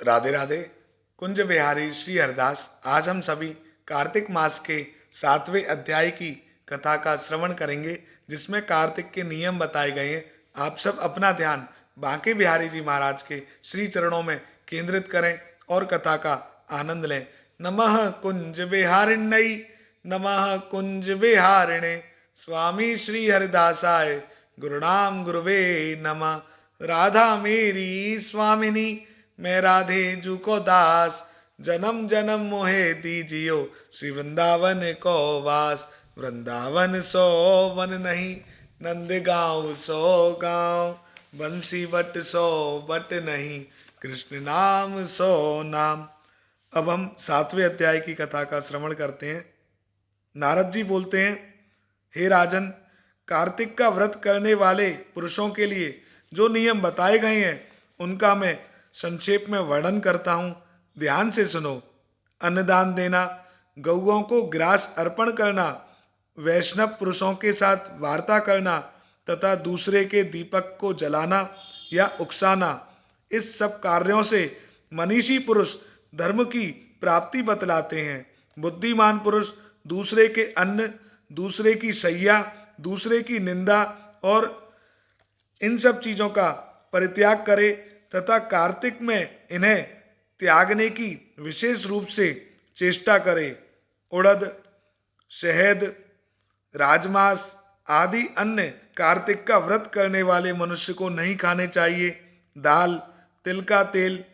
राधे राधे। कुंज बिहारी श्री हरदास। आज हम सभी कार्तिक मास के 7वें अध्याय की कथा का श्रवण करेंगे, जिसमें कार्तिक के नियम बताए गए हैं। आप सब अपना ध्यान बांके बिहारी जी महाराज के श्री चरणों में केंद्रित करें और कथा का आनंद लें। नमः कुंज बिहारिण्य, नमः कुंज बिहारिणे, स्वामी श्री हरिदासाय, गुरुनाम गुरुवे नमः। राधा मेरी स्वामिनी, मैं राधे जू को दास, जन्म जन्म मोहे दीजियो, श्री वृंदावन को वास। वृंदावन सो वन नहीं, नंद गाँव सो गाँव, बंसी बट सो बट नहीं, कृष्ण नाम सो नाम। अब हम 7वें अध्याय की कथा का श्रवण करते हैं। नारद जी बोलते हैं, हे राजन, कार्तिक का व्रत करने वाले पुरुषों के लिए जो नियम बताए गए हैं उनका मैं संक्षेप में वर्णन करता हूँ, ध्यान से सुनो। अन्नदान देना, गौओं को ग्रास अर्पण करना, वैष्णव पुरुषों के साथ वार्ता करना तथा दूसरे के दीपक को जलाना या उकसाना, इस सब कार्यों से मनीषी पुरुष धर्म की प्राप्ति बतलाते हैं। बुद्धिमान पुरुष दूसरे के अन्न, दूसरे की शैया, दूसरे की निंदा और इन सब चीज़ों का परित्याग करे तथा कार्तिक में इन्हें त्यागने की विशेष रूप से चेष्टा करे। उड़द, शहद, राजमांस आदि अन्य कार्तिक का व्रत करने वाले मनुष्य को नहीं खाने चाहिए। दाल, तिल का तेल,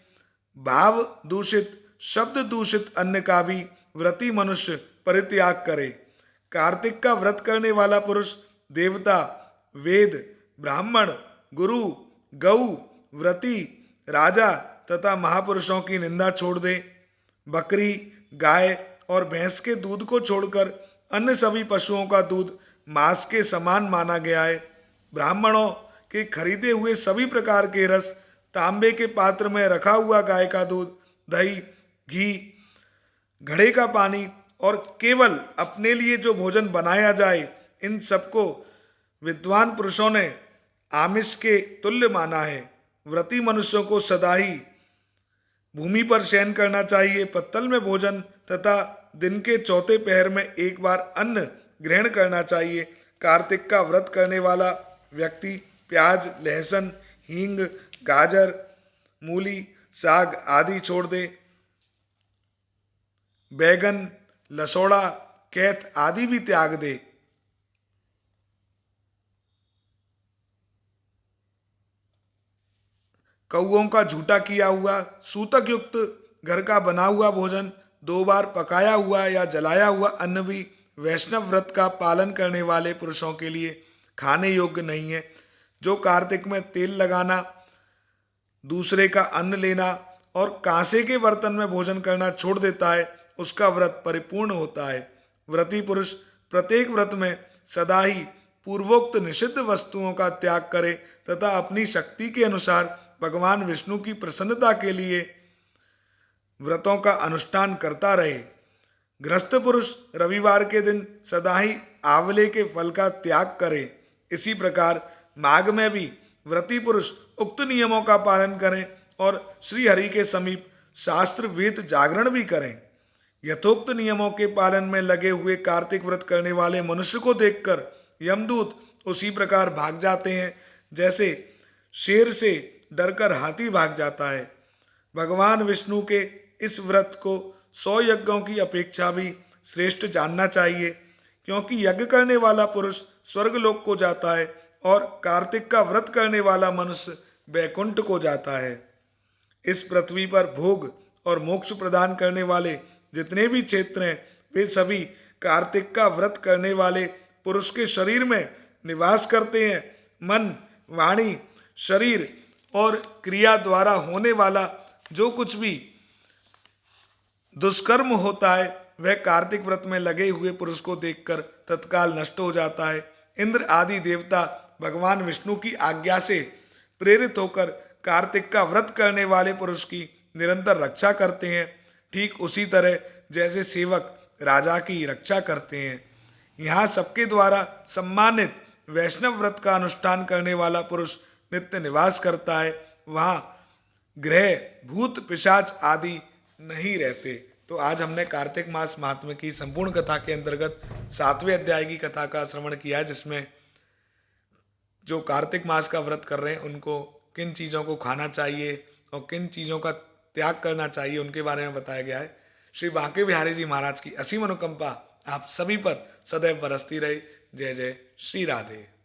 भाव दूषित, शब्द दूषित अन्न का भी व्रती मनुष्य परित्याग करे। कार्तिक का व्रत करने वाला पुरुष देवता, वेद, ब्राह्मण, गुरु, गौ, व्रती, राजा तथा महापुरुषों की निंदा छोड़ दे। बकरी, गाय और भैंस के दूध को छोड़कर अन्य सभी पशुओं का दूध मांस के समान माना गया है। ब्राह्मणों के खरीदे हुए सभी प्रकार के रस, तांबे के पात्र में रखा हुआ गाय का दूध, दही, घी, घड़े का पानी और केवल अपने लिए जो भोजन बनाया जाए, इन सबको विद्वान पुरुषों ने आमिष के तुल्य माना है। व्रती मनुष्यों को सदा ही भूमि पर शयन करना चाहिए। पत्तल में भोजन तथा दिन के चौथे पहर में एक बार अन्न ग्रहण करना चाहिए। कार्तिक का व्रत करने वाला व्यक्ति प्याज, लहसुन, हींग, गाजर, मूली, साग आदि छोड़ दे। बैगन, लसोड़ा, कैथ आदि भी त्याग दे। कौओं का झूठा किया हुआ, सूतक युक्त घर का बना हुआ भोजन, 2 बार पकाया हुआ या जलाया हुआ अन्न भी वैष्णव व्रत का पालन करने वाले पुरुषों के लिए खाने योग्य नहीं है। जो कार्तिक में तेल लगाना, दूसरे का अन्न लेना और कांसे के बर्तन में भोजन करना छोड़ देता है, उसका व्रत परिपूर्ण होता है। व्रती पुरुष प्रत्येक व्रत में सदा ही पूर्वोक्त निषिद्ध वस्तुओं का त्याग करे तथा अपनी शक्ति के अनुसार भगवान विष्णु की प्रसन्नता के लिए व्रतों का अनुष्ठान करता रहे। गृहस्थ पुरुष रविवार के दिन सदा ही आंवले के फल का त्याग करे। इसी प्रकार माघ में भी व्रती पुरुष उक्त नियमों का पालन करें और श्री हरि के समीप शास्त्र वेद जागरण भी करें। यथोक्त नियमों के पालन में लगे हुए कार्तिक व्रत करने वाले मनुष्य को देखकर यमदूत उसी प्रकार भाग जाते हैं जैसे शेर से डरकर हाथी भाग जाता है। भगवान विष्णु के इस व्रत को 100 यज्ञों की अपेक्षा भी श्रेष्ठ जानना चाहिए, क्योंकि यज्ञ करने वाला पुरुष स्वर्गलोक को जाता है और कार्तिक का व्रत करने वाला मनुष्य वैकुंठ को जाता है। इस पृथ्वी पर भोग और मोक्ष प्रदान करने वाले जितने भी क्षेत्र हैं, वे सभी कार्तिक का व्रत करने वाले पुरुष के शरीर में निवास करते हैं। मन, वाणी, शरीर और क्रिया द्वारा होने वाला जो कुछ भी दुष्कर्म होता है, वह कार्तिक व्रत में लगे हुए पुरुष को देखकर तत्काल नष्ट हो जाता है। इंद्र आदि देवता भगवान विष्णु की आज्ञा से प्रेरित होकर कार्तिक का व्रत करने वाले पुरुष की निरंतर रक्षा करते हैं, ठीक उसी तरह जैसे सेवक राजा की रक्षा करते हैं। यहाँ सबके द्वारा सम्मानित वैष्णव व्रत का अनुष्ठान करने वाला पुरुष नित्य निवास करता है। वहाँ ग्रह भूत पिशाच आदि नहीं रहते। तो आज हमने कार्तिक मास महात्म्य की संपूर्ण कथा के अंतर्गत 7वें अध्याय की कथा का श्रवण किया, जिसमें जो कार्तिक मास का व्रत कर रहे हैं उनको किन चीज़ों को खाना चाहिए और किन चीज़ों का त्याग करना चाहिए उनके बारे में बताया गया है। श्री बांके बिहारी जी महाराज की असीम अनुकंपा आप सभी पर सदैव बरसती रहे। जय जय श्री राधे।